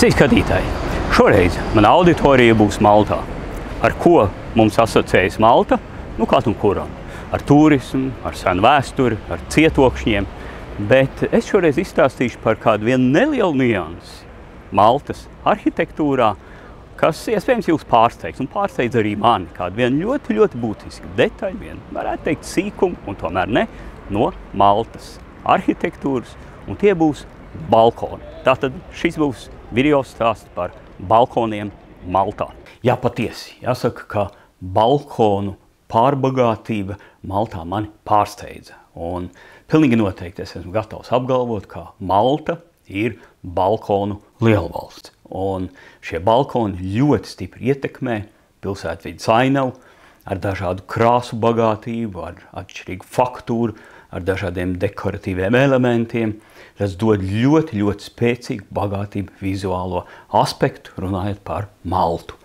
Sveiki, skatītāji! Šoreiz mana auditorija būs Maltā. Ar ko mums asociējas Malta? Nu, kā un kuram. Ar turismu, ar senu vēsturi, ar cietokšņiem. Bet es šoreiz izstāstīšu par kādu vienu nelielu niansi Maltas arhitektūrā, kas iespējams jūs pārsteigs, un pārsteidz arī mani, kādu vienu ļoti, ļoti būtisku detaļu, vienu, varētu teikt, sīkumu, un tomēr ne, no Maltas arhitektūras, un tie būs balkoni. Tātad šis būs video stāsts par balkoniem Maltā. Jā, patiesi, jāsaka, ka balkonu pārbagātība Maltā mani pārsteidza. Un pilnīgi noteikti es esmu gatavs apgalvot, ka Malta ir balkonu lielvalsts. Un šie balkoni ļoti stipri ietekmē pilsētvides ainavu ar dažādu krāsu bagātību, ar atšķirīgu faktūru, ar dažādiem dekoratīviem elementiem. Tas dod ļoti, ļoti spēcīgu bagātību vizuālo aspektu, runājot par Maltu.